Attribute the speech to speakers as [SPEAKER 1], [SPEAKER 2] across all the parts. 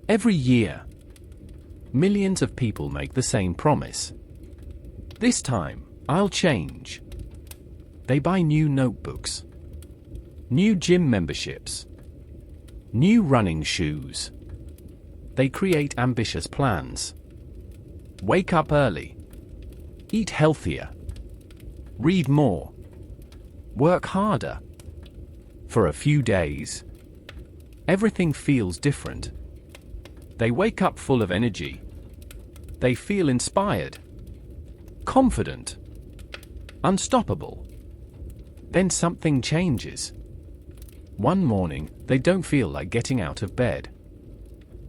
[SPEAKER 1] Every year, millions of people make the same promise. This time, I'll change. They buy new notebooks, new gym memberships, new running shoes. They create ambitious plans. Wake up early. Eat healthier. Read more. Work harder. For a few days, everything feels different. They wake up full of energy. They feel inspired, confident, unstoppable. Then something changes. One morning, they don't feel like getting out of bed.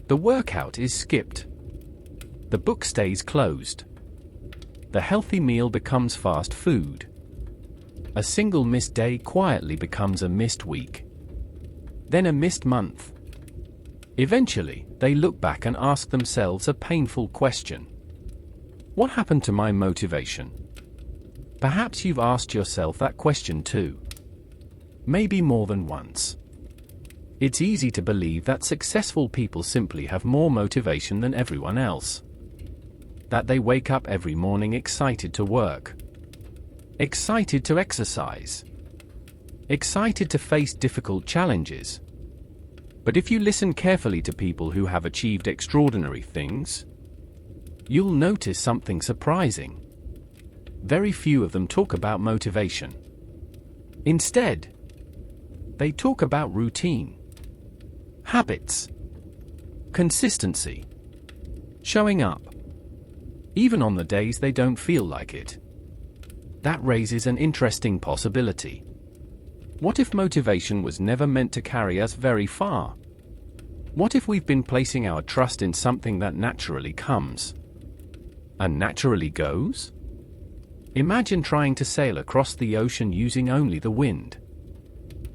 [SPEAKER 1] The workout is skipped. The book stays closed. The healthy meal becomes fast food. A single missed day quietly becomes a missed week. Then a missed month. Eventually, they look back and ask themselves a painful question. What happened to my motivation? Perhaps you've asked yourself that question too. Maybe more than once. It's easy to believe that successful people simply have more motivation than everyone else. That they wake up every morning excited to work, excited to exercise, excited to face difficult challenges. But if you listen carefully to people who have achieved extraordinary things, you'll notice something surprising. Very few of them talk about motivation. Instead, they talk about routine, habits, consistency, showing up, even on the days they don't feel like it. That raises an interesting possibility. What if motivation was never meant to carry us very far? What if we've been placing our trust in something that naturally comes and naturally goes? Imagine trying to sail across the ocean using only the wind.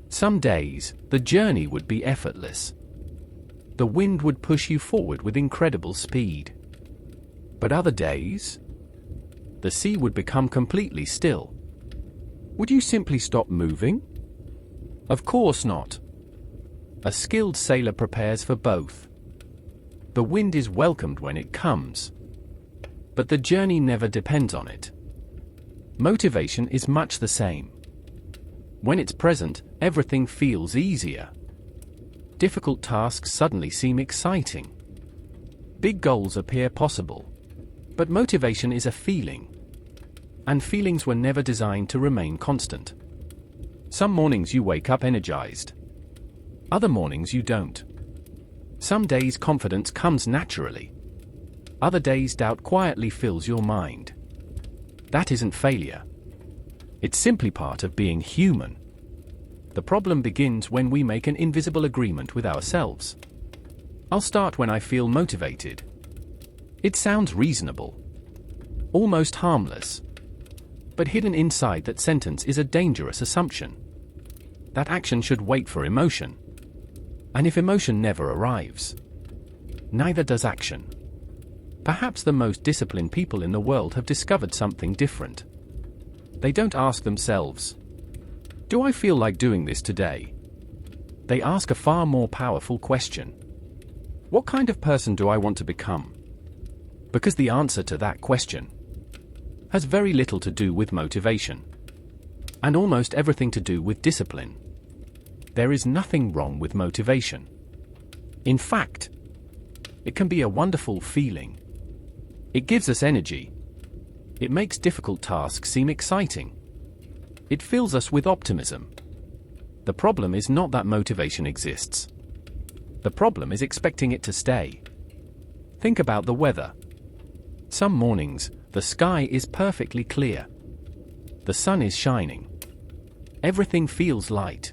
[SPEAKER 1] Some days, the journey would be effortless. The wind would push you forward with incredible speed. But other days, the sea would become completely still. Would you simply stop moving? Of course not. A skilled sailor prepares for both. The wind is welcomed when it comes, but the journey never depends on it. Motivation is much the same. When it's present, everything feels easier. Difficult tasks suddenly seem exciting. Big goals appear possible. But motivation is a feeling. And feelings were never designed to remain constant. Some mornings you wake up energized. Other mornings you don't. Some days confidence comes naturally. Other days doubt quietly fills your mind. That isn't failure. It's simply part of being human. The problem begins when we make an invisible agreement with ourselves. I'll start when I feel motivated. It sounds reasonable, almost harmless. But hidden inside that sentence is a dangerous assumption. That action should wait for emotion. And if emotion never arrives, neither does action. Perhaps the most disciplined people in the world have discovered something different. They don't ask themselves, "Do I feel like doing this today?" They ask a far more powerful question. What kind of person do I want to become? Because the answer to that question has very little to do with motivation, and almost everything to do with discipline. There is nothing wrong with motivation. In fact, it can be a wonderful feeling. It gives us energy. It makes difficult tasks seem exciting. It fills us with optimism. The problem is not that motivation exists. The problem is expecting it to stay. Think about the weather. Some mornings, the sky is perfectly clear. The sun is shining. Everything feels light.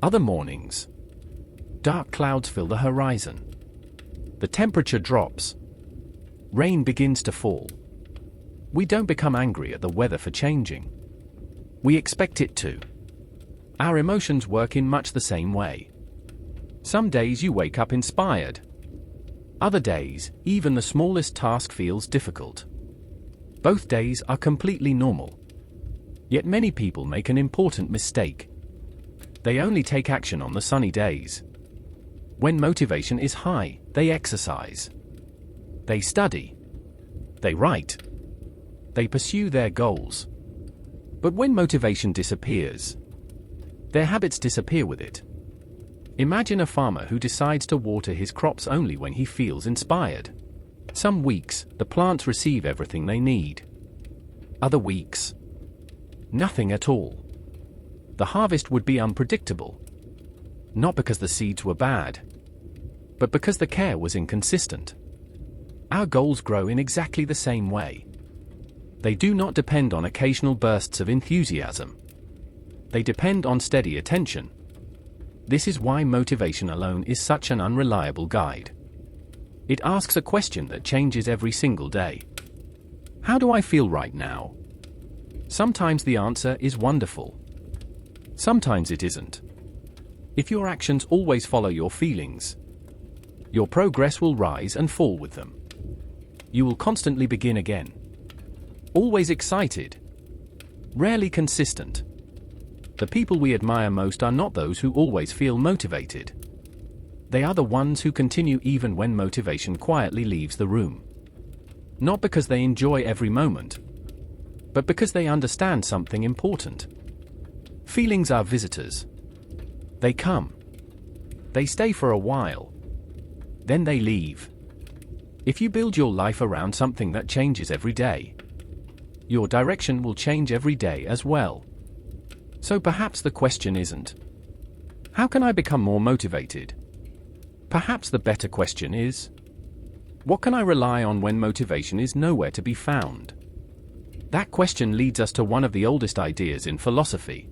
[SPEAKER 1] Other mornings, dark clouds fill the horizon. The temperature drops. Rain begins to fall. We don't become angry at the weather for changing. We expect it to. Our emotions work in much the same way. Some days you wake up inspired. Other days, even the smallest task feels difficult. Both days are completely normal. Yet many people make an important mistake. They only take action on the sunny days. When motivation is high, they exercise. They study. They write. They pursue their goals. But when motivation disappears, their habits disappear with it. Imagine a farmer who decides to water his crops only when he feels inspired. Some weeks, the plants receive everything they need. Other weeks, nothing at all. The harvest would be unpredictable. Not because the seeds were bad, but because the care was inconsistent. Our goals grow in exactly the same way. They do not depend on occasional bursts of enthusiasm. They depend on steady attention. This is why motivation alone is such an unreliable guide. It asks a question that changes every single day. How do I feel right now? Sometimes the answer is wonderful. Sometimes it isn't. If your actions always follow your feelings, your progress will rise and fall with them. You will constantly begin again. Always excited. Rarely consistent. The people we admire most are not those who always feel motivated. They are the ones who continue even when motivation quietly leaves the room. Not because they enjoy every moment, but because they understand something important. Feelings are visitors. They come. They stay for a while. Then they leave. If you build your life around something that changes every day, your direction will change every day as well. So perhaps the question isn't, how can I become more motivated? Perhaps the better question is, what can I rely on when motivation is nowhere to be found? That question leads us to one of the oldest ideas in philosophy.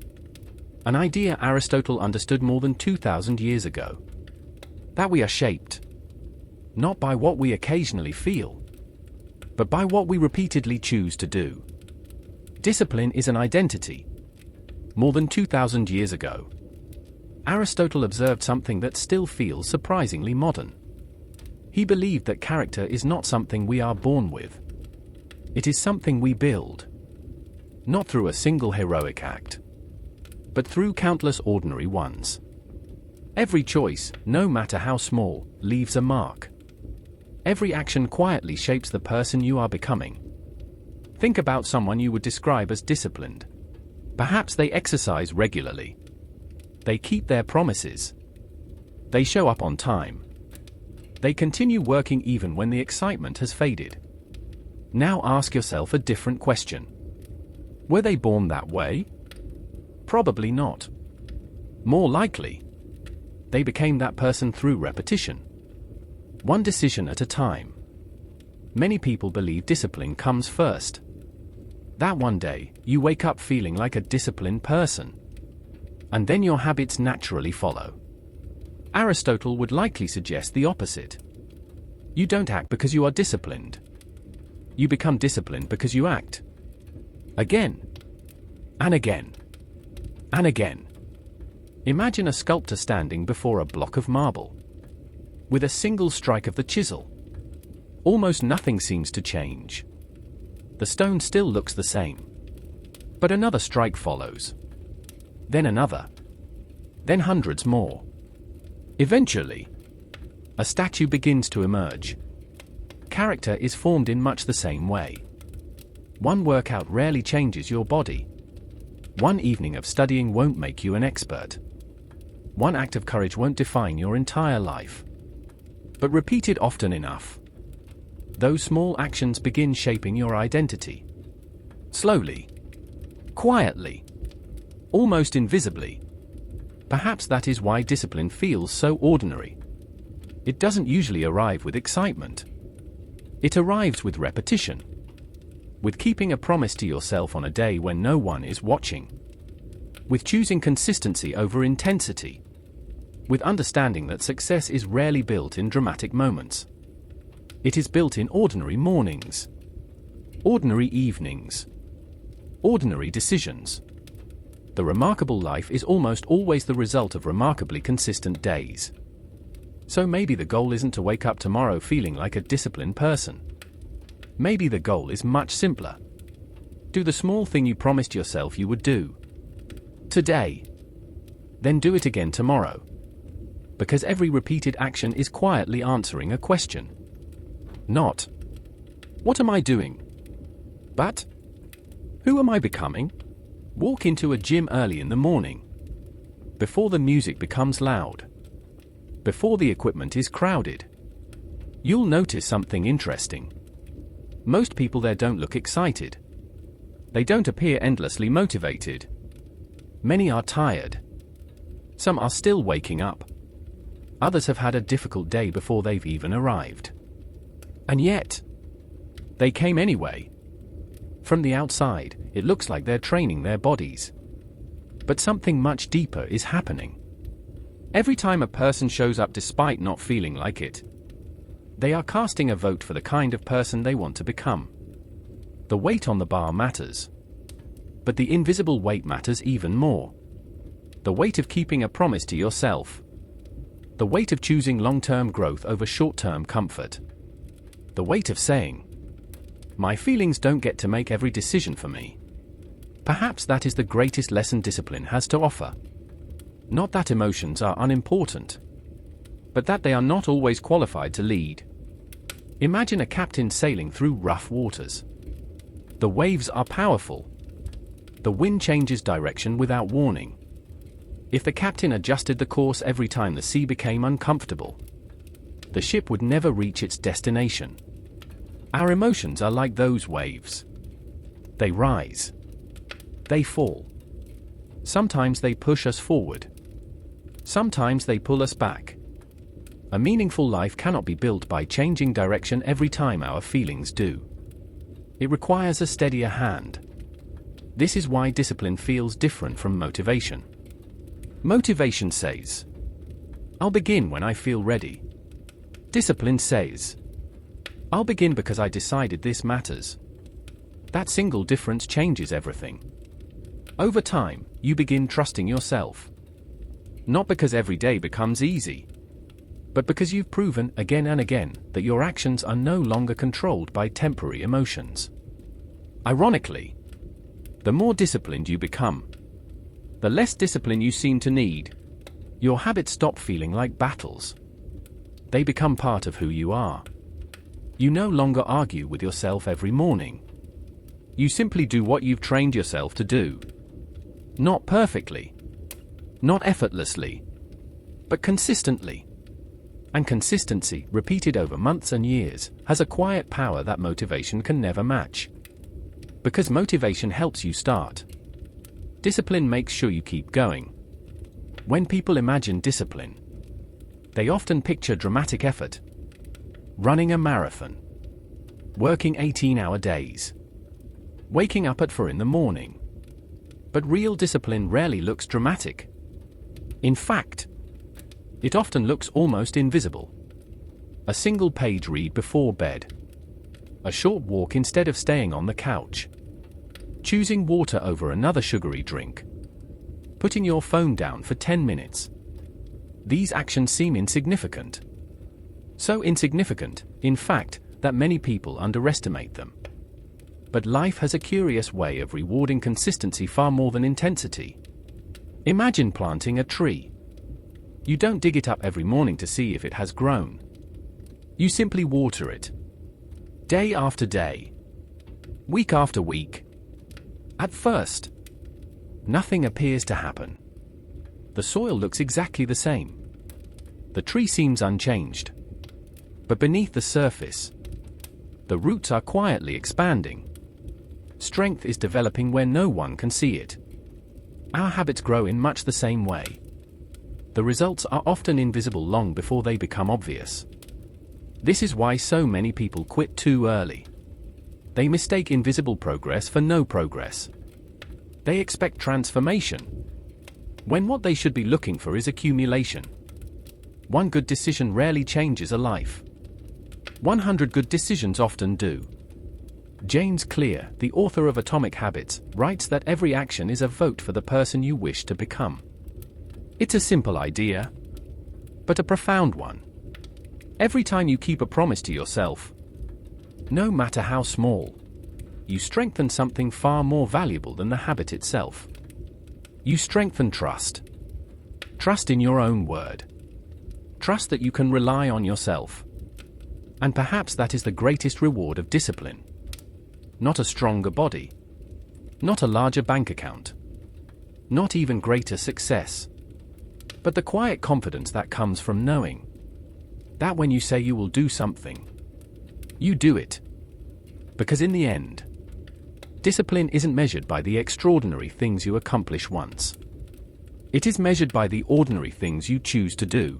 [SPEAKER 1] An idea Aristotle understood more than 2,000 years ago. That we are shaped, not by what we occasionally feel, but by what we repeatedly choose to do. Discipline is an identity. More than 2,000 years ago, Aristotle observed something that still feels surprisingly modern. He believed that character is not something we are born with. It is something we build. Not through a single heroic act, but through countless ordinary ones. Every choice, no matter how small, leaves a mark. Every action quietly shapes the person you are becoming. Think about someone you would describe as disciplined. Perhaps they exercise regularly. They keep their promises. They show up on time. They continue working even when the excitement has faded. Now ask yourself a different question. Were they born that way? Probably not. More likely, they became that person through repetition. One decision at a time. Many people believe discipline comes first. That one day, you wake up feeling like a disciplined person. And then your habits naturally follow. Aristotle would likely suggest the opposite. You don't act because you are disciplined. You become disciplined because you act. Again. And again. And again. Imagine a sculptor standing before a block of marble. With a single strike of the chisel, almost nothing seems to change. The stone still looks the same. But another strike follows. Then another. Then hundreds more. Eventually, a statue begins to emerge. Character is formed in much the same way. One workout rarely changes your body. One evening of studying won't make you an expert. One act of courage won't define your entire life. But repeated often enough, those small actions begin shaping your identity. Slowly. Quietly. Almost invisibly. Perhaps that is why discipline feels so ordinary. It doesn't usually arrive with excitement. It arrives with repetition. With keeping a promise to yourself on a day when no one is watching. With choosing consistency over intensity. With understanding that success is rarely built in dramatic moments. It is built in ordinary mornings. Ordinary evenings. Ordinary decisions. The remarkable life is almost always the result of remarkably consistent days. So maybe the goal isn't to wake up tomorrow feeling like a disciplined person. Maybe the goal is much simpler. Do the small thing you promised yourself you would do today. Then do it again tomorrow. Because every repeated action is quietly answering a question. Not, what am I doing? But, who am I becoming? Walk into a gym early in the morning. Before the music becomes loud. Before the equipment is crowded. You'll notice something interesting. Most people there don't look excited. They don't appear endlessly motivated. Many are tired. Some are still waking up. Others have had a difficult day before they've even arrived. And yet, they came anyway. From the outside, it looks like they're training their bodies. But something much deeper is happening. Every time a person shows up despite not feeling like it, they are casting a vote for the kind of person they want to become. The weight on the bar matters. But the invisible weight matters even more. The weight of keeping a promise to yourself. The weight of choosing long-term growth over short-term comfort. The weight of saying, my feelings don't get to make every decision for me. Perhaps that is the greatest lesson discipline has to offer. Not that emotions are unimportant, but that they are not always qualified to lead. Imagine a captain sailing through rough waters. The waves are powerful. The wind changes direction without warning. If the captain adjusted the course every time the sea became uncomfortable, the ship would never reach its destination. Our emotions are like those waves. They rise. They fall. Sometimes they push us forward. Sometimes they pull us back. A meaningful life cannot be built by changing direction every time our feelings do. It requires a steadier hand. This is why discipline feels different from motivation. Motivation says, I'll begin when I feel ready. Discipline says, I'll begin because I decided this matters. That single difference changes everything. Over time, you begin trusting yourself. Not because every day becomes easy, but because you've proven again and again that your actions are no longer controlled by temporary emotions. Ironically, the more disciplined you become, the less discipline you seem to need. Your habits stop feeling like battles. They become part of who you are. You no longer argue with yourself every morning. You simply do what you've trained yourself to do. Not perfectly, not effortlessly, but consistently. And consistency, repeated over months and years, has a quiet power that motivation can never match. Because motivation helps you start. Discipline makes sure you keep going. When people imagine discipline, they often picture dramatic effort. Running a marathon. Working 18-hour days. Waking up at 4 in the morning. But real discipline rarely looks dramatic. In fact, it often looks almost invisible. A single page read before bed. A short walk instead of staying on the couch. Choosing water over another sugary drink. Putting your phone down for 10 minutes. These actions seem insignificant. So insignificant, in fact, that many people underestimate them. But life has a curious way of rewarding consistency far more than intensity. Imagine planting a tree. You don't dig it up every morning to see if it has grown. You simply water it. Day after day. Week after week. At first, nothing appears to happen. The soil looks exactly the same. The tree seems unchanged. But beneath the surface, the roots are quietly expanding. Strength is developing where no one can see it. Our habits grow in much the same way. The results are often invisible long before they become obvious. This is why so many people quit too early. They mistake invisible progress for no progress. They expect transformation, when what they should be looking for is accumulation. One good decision rarely changes a life. 100 good decisions often do. James Clear, the author of Atomic Habits, writes that every action is a vote for the person you wish to become. It's a simple idea, but a profound one. Every time you keep a promise to yourself, no matter how small, you strengthen something far more valuable than the habit itself. You strengthen trust. Trust in your own word. Trust that you can rely on yourself. And perhaps that is the greatest reward of discipline. Not a stronger body. Not a larger bank account. Not even greater success. But the quiet confidence that comes from knowing that when you say you will do something, you do it. Because in the end, discipline isn't measured by the extraordinary things you accomplish once. It is measured by the ordinary things you choose to do.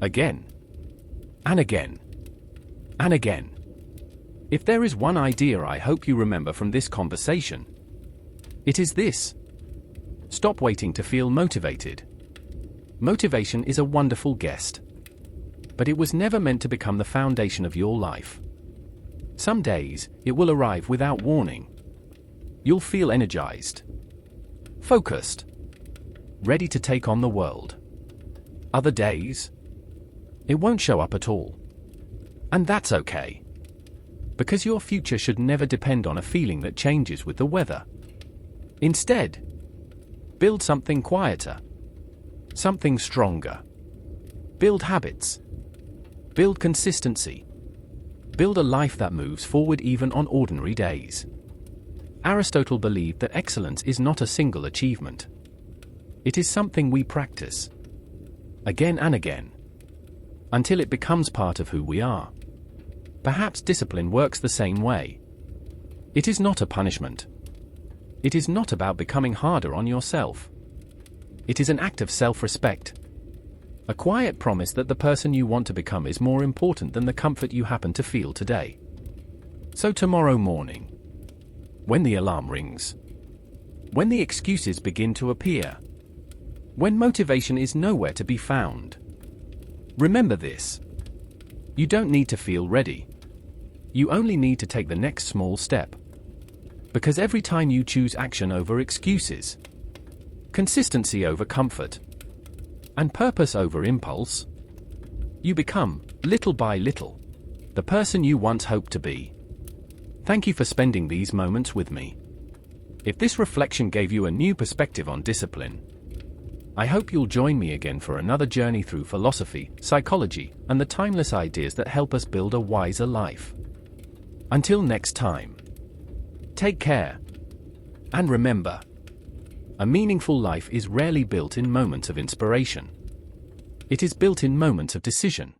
[SPEAKER 1] Again. And again. And again. If there is one idea I hope you remember from this conversation, it is this. Stop waiting to feel motivated. Motivation is a wonderful guest. But it was never meant to become the foundation of your life. Some days, it will arrive without warning. You'll feel energized, focused, ready to take on the world. Other days, it won't show up at all. And that's okay. Because your future should never depend on a feeling that changes with the weather. Instead, build something quieter, something stronger. Build habits. Build consistency. Build a life that moves forward even on ordinary days. Aristotle believed that excellence is not a single achievement. It is something we practice again and again, until it becomes part of who we are. Perhaps discipline works the same way. It is not a punishment. It is not about becoming harder on yourself. It is an act of self-respect. A quiet promise that the person you want to become is more important than the comfort you happen to feel today. So tomorrow morning, when the alarm rings, when the excuses begin to appear, when motivation is nowhere to be found, remember this. You don't need to feel ready. You only need to take the next small step. Because every time you choose action over excuses, consistency over comfort, and purpose over impulse, you become, little by little, the person you once hoped to be. Thank you for spending these moments with me. If this reflection gave you a new perspective on discipline, I hope you'll join me again for another journey through philosophy, psychology, and the timeless ideas that help us build a wiser life. Until next time, take care. And remember, a meaningful life is rarely built in moments of inspiration. It is built in moments of decision.